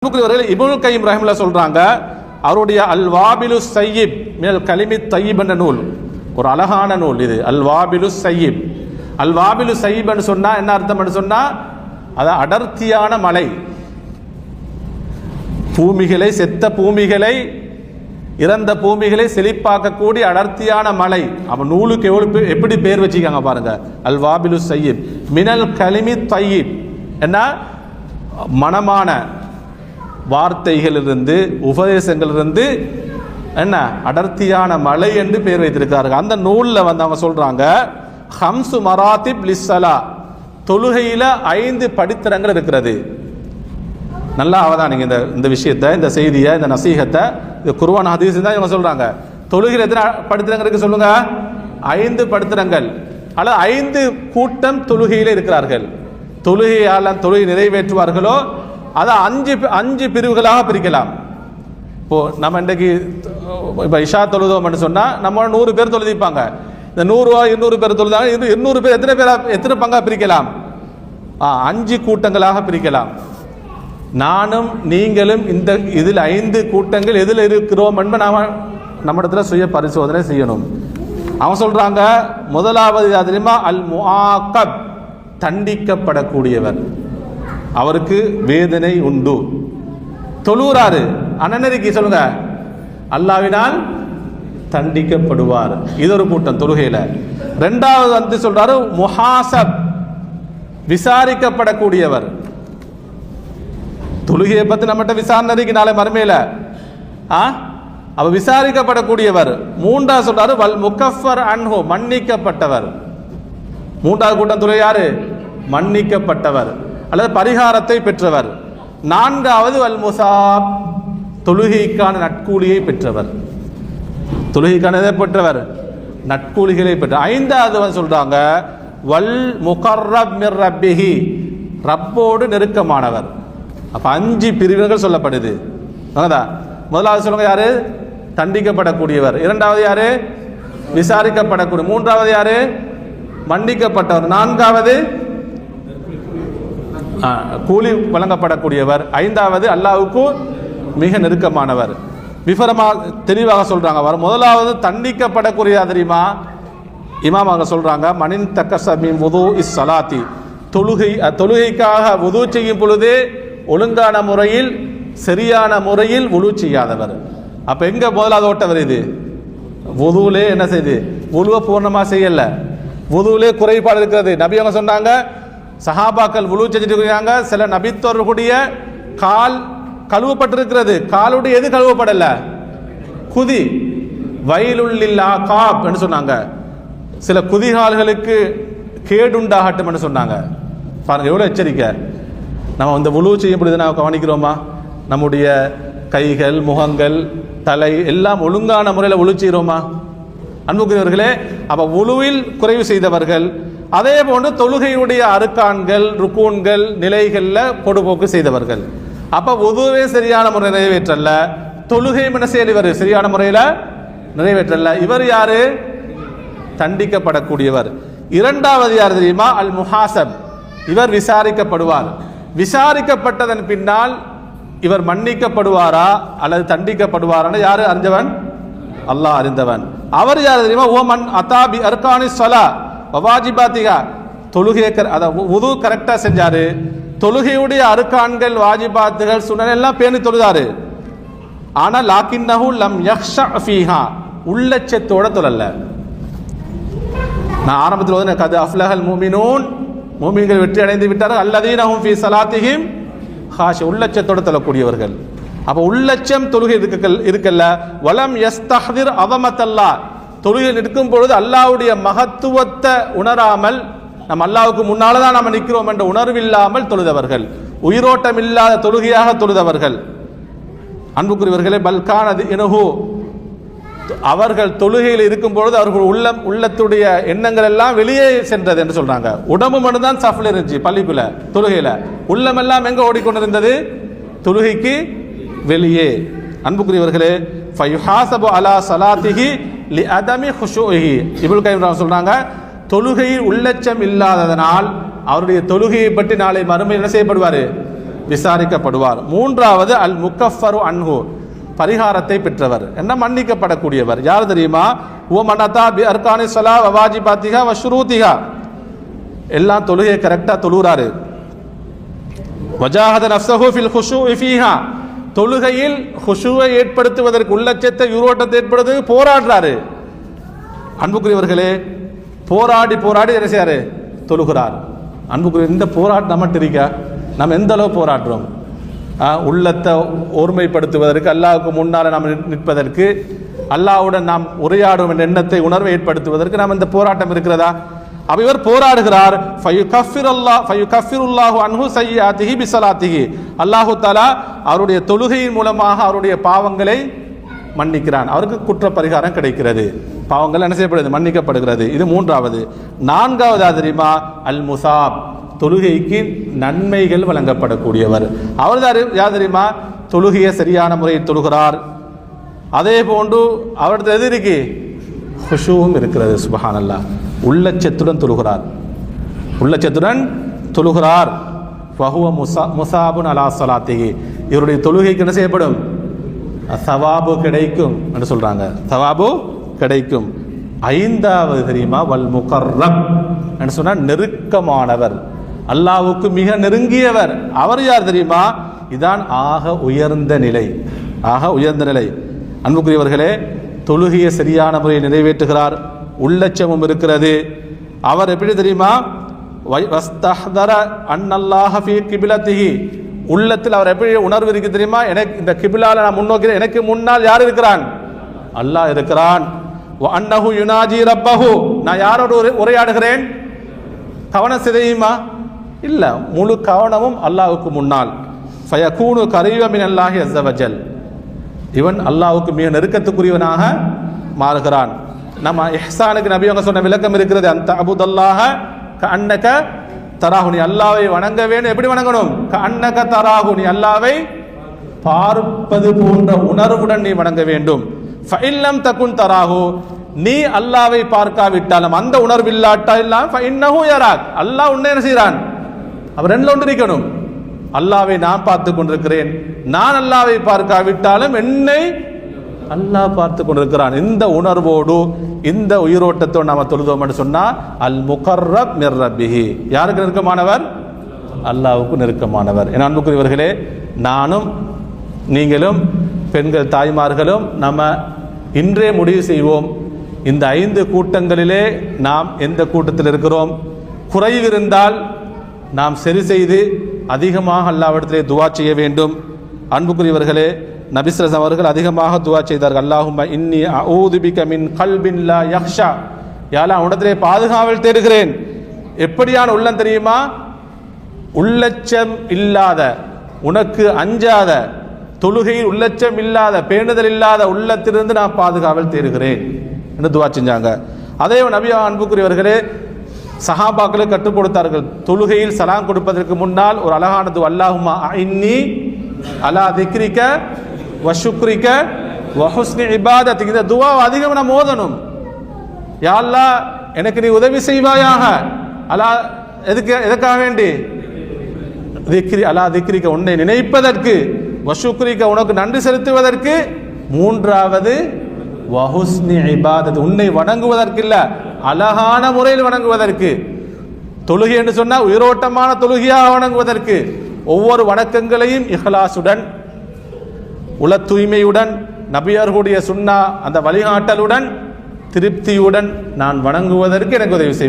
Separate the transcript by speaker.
Speaker 1: இப்னுல் கையிம் ரஹிமஹுல்லாஹ் சொல்றாங்க, அவருடைய அல் வாபிலு சய்யிப் மினல் கலிமி தய்யிப் என்ற நூல் ஒரு அழகான நூல். இது அல் வாபிலு சய்யிப். அல் வாபிலு சய்யிப் என்று சொன்னா என்ன அர்த்தம் என்று சொன்னா, அது அடர்த்தியான மலை, பூமிகளை, செத்த பூமிகளை, இறந்த பூமிகளை செழிப்பாக்கக்கூடிய அடர்த்தியான மலை. அவன் நூலுக்கு எப்படி பேர் வச்சுக்காங்க பாருங்க, அல் வாபிலு சய்யிப் மினல் கலிமி தய்யிப். என்ன மனமான வார்த்தைகளிலிருந்து, உபதேசங்களிலிருந்து என்ன அடர்த்தியான மலை என்று பேர் வைத்திருக்கிறார்கள். அந்த நூலில் அவங்க சொல்றாங்க, ஹம்சு மராத்திப் லிஸ்ஸலா, தொழுகையில 5 படித்தரங்கள் இருக்கிறது. நல்லா அவதானிங்க இந்த விஷயத்தை, இந்த செய்தியை, இந்த நசீகத்தை. இது குர்ஆன் ஹதீஸ் தான் இவங்க சொல்றாங்க. தொழுகையில் எத்தனை படித்தரங்கள் இருக்கு சொல்லுங்க? 5 படித்தரங்கள். அல்லது 5 கூட்டம் தொழுகையில இருக்கிறார்கள். தொழுகையாளர் தொழுகை நிறைவேற்றுவார்களோ அதை 5 பிரிவுகளாக பிரிக்கலாம். இப்போ நம்ம இன்றைக்கு இப்போ இஷா தொழுதோம்னு சொன்னா நம்ம 100 பேர் தொழுதிப்பாங்க. இந்த 100 பேர் தொழுதாங்க. 200 பேர் எத்தனை பங்கா பிரிக்கலாம்? 5 கூட்டங்களாக பிரிக்கலாம். நானும் நீங்களும் இந்த இதில் 5 கூட்டங்கள் எதில் இருக்கிறோம் என்பதை நம்ம இடத்துல சுய பரிசோதனை செய்யணும். அவன் சொல்றாங்க, முதலாவது தெரியுமா, அல் முஆக்கப், தண்டிக்கப்படக்கூடியவர், அவருக்கு வேதனை உண்டு. தொழுறாரு அனநெறிக்கு சொல்லுங்க, அல்லாஹ்வினால் தண்டிக்கப்படுவார். இது ஒரு கூட்டம் தொழுகையில. இரண்டாவது சொல்றாரு முஹாசப், விசாரிக்கப்படக்கூடியவர். தொழுகையை பத்தி நம்மகிட்ட விசாரணை இருக்கு நாளை மறுமையில. அவ விசாரிக்கப்படக்கூடியவர். மூன்றாவது சொல்றாரு வல் முகஃபர் அன்ஹு, மன்னிக்கப்பட்டவர். மூன்றாவது கூட்டம் தொழுகை யாரு? மன்னிக்கப்பட்டவர் அல்லது பரிகாரத்தை பெற்றவர். நான்காவது வல் முசாப், தொழுகைக்கான நட்கூலியை பெற்றவர். தொழுகைக்கான பெற்றவர், நட்கூலிகளை பெற்ற. ஐந்தாவது சொல்றாங்க வல் முகர்ரப் மிர் ரப்பிஹி, ரப்போடு நெருக்கமானவர். அப்ப 5 பிரிவுகள் சொல்லப்படுது. முதலாவது சொல்லுங்க யாரு? தண்டிக்கப்படக்கூடியவர். இரண்டாவது யாரு? விசாரிக்கப்படக்கூடிய. மூன்றாவது யாரு? மன்னிக்கப்பட்டவர். நான்காவது கூலி வழங்கப்படக்கூடியவர். ஐந்தாவது அல்லாஹ்வுக்கு மிக நெருக்கமானவர். விவரமா தெளிவாக சொல்றாங்க. முதலாவது தண்டிக்கப்படக்கூடிய தெரியுமா? இமாம் அவங்க சொல்றாங்க, மனின் தக்கசமி வுது இஸ் ஸலாத்தி, தொழுகைக்காக வுது செய்யும் பொழுதே ஒழுங்கான முறையில், சரியான முறையில் வுது செய்யாதவர். அப்ப எங்க முதலாவது ஓட்ட வருது? வுதுலே என்ன செய்யுது? வுதுவை பூர்ணமா செய்யல, வுதுலே குறைபாடு இருக்கிறது. நபி அவங்க சொன்னாங்க, சஹாபாக்கள் வுது செஞ்சுட்டு இருக்காங்க, சில நபித்தோர்களுடைய கால் கழுவப்பட்டிருக்கிறது. காலுடைய எது கழுவப்படல? குதி. வயலுள்ளில் ஆகாப் என்று சொன்னாங்க, சில குதிகால்களுக்கு கேடுண்டாகட்டும் என்று சொன்னாங்க. பாருங்க எவ்வளவு எச்சரிக்கை. நம்ம இந்த வுது செய்யும் பொழுது நாம் கவனிக்கிறோமா? நம்முடைய கைகள், முகங்கள், தலை எல்லாம் ஒழுங்கான முறையில் வுது செய்கிறோமா? அன்புக்குரியவர்களே, அப்ப வுதுவில் குறைவு செய்தவர்கள், அதே போன்று தொழுகையுடைய அர்கான்கள், ருக்கூன்கள், நிலைகள்ல பொடுபோக்கு செய்தவர்கள். அப்ப வுதுவே சரியான முறை நிறைவேற்றல்ல, தொழுகை என்ன செய்யல, இவர் சரியான முறையில நிறைவேற்றல்ல. இவர் யாரு? தண்டிக்கப்படக்கூடியவர். இரண்டாவது யார் தெரியுமா? அல் முஹாசப், இவர் விசாரிக்கப்படுவார். விசாரிக்கப்பட்டதன் பின்னால் இவர் மன்னிக்கப்படுவாரா அல்லது தண்டிக்கப்படுவாரா? யாரு அறிஞ்சவன்? அல்லாஹ் அறிந்தவன். அவர் யார் தெரியுமா? ஓமன் அதாபி அர்கானி ஸலா வவாஜிபாத்திகா, தொழுகை வுது கரெக்டா செஞ்சாரு, தொழுகையுடைய அர்கான்கள், வாஜிபாத்துகள், சுனன் எல்லாம் பேணி தொழுதாரு. ஆனா லாக்கின்னஹு லம் யக்ஷா ஃபீஹா, உள்ளச்சத்தோட தொழல. நான் ஆரம்பத்தில் வந்து கது அஃப்லஹல் முஃமினூன், முஃமின்கள் வெற்றி அடைந்து விட்டார்கள், அல்லதீன ஹும் ஃபீ ஸலாத்திஹிம் ஹாஷி, உள்ளச்சத்தோட தொழக்கூடியவர்கள். அப்ப உள்ளச்சம் தொழுகை இருக்கல்ல. வலம் யஸ்தஹ்திர் அஸமத்தல்லாஹ், தொழுகையில் நிற்கும் பொழுது அல்லாஹ்வுடைய மகத்துவத்தை உணராமல், நம்ம அல்லாஹ்வுக்கு முன்னால்தான் நம்ம நிற்கிறோம் என்ற உணர்வில்லாமல் தொழுதவர்கள், உயிரோட்டம் இல்லாத தொழுகையாக தொழுதவர்கள். அன்புக்குரியவர்களே, பல்கானது இனஹு, அவர்கள் தொழுகையில் இருக்கும் பொழுது அவர்கள் உள்ளத்துடைய எண்ணங்கள் எல்லாம் வெளியே சென்றது என்று சொல்றாங்க. உடம்பு மட்டும்தான் சஃப்ல இருந்துச்சு பள்ளிக்குள்ள, தொழுகையில உள்ளமெல்லாம் எங்க ஓடிக்கொண்டிருந்தது? தொழுகைக்கு வெளியே. அன்புக்குரியவர்களே, ஃபயுஹாஸபு அலா ஸலாத்திஹி லிஅதமி குஷூஇஹி, இப்னுல் கையிம் சொல்றாங்க, தொழுகையில் உள்ளச்சம் இல்லாததனால் அவருடைய தொழுகையை பற்றி நாளை மறுமை என்ன செய்யப்படுவார்? விசாரிக்கப்படுவார். மூன்றாவது அல் முக்கஃபரு அன்ஹு, பரிகாரத்தை பெற்றவர், என்ன மன்னிக்கப்படக்கூடியவர். யார் தெரியுமா? ஓ மனதா பி அர்கானி ஸலா வ வாஜிபாத்திஹா வ ஷுரூத்திஹா, எல்லாம் தொழுகை கரெக்டா தொழுறாரு. வஜாஹத நஃப்ஸஹு ஃபில் குஷூஇ ஃபீஹா, தொழுகையில் குஷூவை ஏற்படுத்துவதற்கு, உள்ளச்சத்தை யூரோட்டத்தை ஏற்படுத்துவதற்கு போராடுறாரு. அன்புக்குரியவர்களே, போராடி போராடி என்ன செய்யாரு? தொழுகிறார். அன்புக்குரிய இந்த போராட்டம் நம்மகிட்ட இருக்கா? நம்ம எந்த அளவு போராடுறோம்? உள்ளத்தை ஒருமைப்படுத்துவதற்கு, அல்லாஹ்வுக்கு முன்னால் நாம் நிற்பதற்கு, அல்லாஹ்வுடன் நாம் உரையாடும் என்ற எண்ணத்தை, உணர்வை ஏற்படுத்துவதற்கு நாம் இந்த போராட்டம் இருக்கிறதா? அப்ப இவர் போராடுகிறார். ஃபயுகஃபிருல்லாஹு அன்ஹு ஸய்யிஆத்திஹி பிஸலாத்திஹி, அல்லாஹு தஆலா அவருடைய தொழுகையின் மூலமாக அவருடைய பாவங்களை மன்னிக்கிறான். அவருக்கு குற்ற பரிகாரம் கிடைக்கிறது, பாவங்கள் என்ன செய்யப்படுகிறது? மன்னிக்கப்படுகிறது. இது மூன்றாவது. நான்காவது தெரியுமா? அல் முசாப், தொழுகைக்கு நன்மைகள் வழங்கப்படக்கூடியவர். அவர் யார் தெரியுமா? தொழுகையை சரியான முறையில் தொழுகிறார். அதே போன்று அவரது எது இருக்கு? குஷூவும் இருக்கிறது. சுப்ஹானல்லாஹ், உள்ளச்சத்துடன் தொழுகிறார், உள்ளச்சத்துடன் தொழுகிறார். ஃபஹுவ முசாபுன் அலா ஸலாத்திஹி, இவருடைய தொழுகைக்கு என்ன செய்யப்படும்? சவாபு கிடைக்கும் என்று சொல்றாங்க, சவாபு கிடைக்கும். ஐந்தாவது தெரியுமா? வல் முகர்ரப் என்று சொன்னா நெருக்கமானவர், அல்லாஹ்வுக்கு மிக நெருங்கியவர். அவர் யார் தெரியுமா? இதான் ஆக உயர்ந்த நிலை, ஆக உயர்ந்த நிலை. அன்புக்குரியவர்களே, தொழுகையை சரியான முறையில் நிறைவேற்றுகிறார், உள்ளச்சமும் இருக்கிறது. அவர் எப்படி தெரியுமா? வஸ்தஹ்தர அன்னல்லாஹ ஃபீ கிப்லத்திஹி, உள்ளத்தில் அவர் எப்படி உணர்வு இருக்கு தெரியுமா? எனக்கு இந்த கிபிலால நான் முன்னோக்கிறேன், எனக்கு முன்னால் யார் இருக்கிறான்? அல்லாஹ் இருக்கிறான். வ அன்னஹு யுனாஜி ரப்பஹு, நான் யாரோடு உரையாடுகிறேன்? கவனம் சிதையுமா? இல்ல, முழு கவனமும் அல்லாஹ்வுக்கு முன்னால். ஃபயகூனு கரீப மினல்லாஹி அஸ்ஸ வஜல், இவன் அல்லாஹ்வுக்கு மிக நெருக்கத்துக்குரியவனாக மாறுகிறான். நம்ம இஹ்சானுக்கு நபி அவங்க சொன்ன விளக்கம் இருக்கிறது. அந்த அபுதல்லாஹ கஅன்னக தராஹு, நீ அல்லாஹ்வை வணங்க வேண்டும். எப்படி வணங்கணும்? கஅன்னக தராஹு, நீ அல்லாஹ்வை பார்ப்பது போன்ற உணர்வுடன் நீ வணங்க வேண்டும். ஃபஇல்லம் தகுன் தராஹு, நீ அல்லாஹ்வை பார்க்காவிட்டாலும், அந்த உணர்வு இல்லாட்டால் ஃபஇன்னஹு யராக், அல்லாஹ் உன்னை என்ன செய்கிறான்? அவர் ரெண்டுல ஒன்று இருக்கணும். அல்லாஹ்வை நான் பார்த்து கொண்டிருக்கிறேன், நான் அல்லாஹ்வை பார்க்காவிட்டாலும் என்னை அல்லாஹ் பார்த்து கொண்டிருக்கிறான். இந்த உணர்வோடு, இந்த உயிரோட்டத்தோடு நாம தொழுதோம் என்று சொன்னா அல் முகர்ரப் மிர் ரப்பிஹி, யாருக்கு நெருக்கமானவர்? அல்லாஹ்வுக்கு நெருக்கமானவர். என் அன்புக்குரியவர்களே, நானும் நீங்களும் பெண்கள் தாய்மார்களும் நம்ம இன்றே முடிவு செய்வோம், இந்த 5 கூட்டங்களிலே நாம் எந்த கூட்டத்தில் இருக்கிறோம். குறைவு இருந்தால் நாம் சரி செய்து அதிகமாக அல்லாஹ்விடத்திலே துஆ செய்ய வேண்டும். அன்புக்குரியவர்களே, நபி ஸல்லல்லாஹு அலைஹி அவர்கள் அதிகமாக துஆ செய்தார்கள். அல்லாஹும்ம இன்னி அஊது பிக மின் கல்பின் லா யக்ஷா, யா அல்லாஹ் உன்னிடத்திலே பாதுகாவல் தேடுகிறேன். எப்படியான உள்ளம் தெரியுமா? உள்ளச்சம் இல்லாத, உனக்கு அஞ்சாத, தொழுகையில் உள்ளச்சம் இல்லாத, பேணுதல் இல்லாத உள்ளத்திலிருந்து நான் பாதுகாவல் தேடுகிறேன் என்று துஆ செஞ்சாங்க. அதே நபி அன்புக்குரியவர்களே, சஹாபாக்களுக்கு கற்றுக் கொடுத்தார்கள். தொழுகையில் சலாம் கொடுப்பதற்கு முன்னால் ஒரு அழகான துஆ, அல்லாஹும்ம அஇன்னி அலா திக்ரிக வ ஷுக்ரிக வ ஹுஸ்னி இபாதத்திக், இந்த துஆ அதிகம் நாம் ஓதணும். யா அல்லாஹ், எனக்கு நீ உதவி செய்வாயாக. அலா எதற்காக வேண்டி? திக்ரி, அலா திக்ரிக, உன்னை நினைப்பதற்கு, வ ஷுக்ரிக, உனக்கு நன்றி செலுத்துவதற்கு, மூன்றாவது வ ஹுஸ்னி இபாதத், உன்னை வணங்குவதற்கு இல்ல, அழகான முறையில் வணங்குவதற்கு. தொழுகை என்று சொன்னால் உயிரோட்டமான தொழுகையாக வணங்குவதற்கு, ஒவ்வொரு வணக்கங்களையும் இஹ்லாசுடன், உள தூய்மையுடன், நபியர்களுடைய சுன்னா அந்த வழிகாட்டலுடன், திருப்தியுடன் நான் வணங்குவதற்கு எனக்கு உதவி செய்வார்.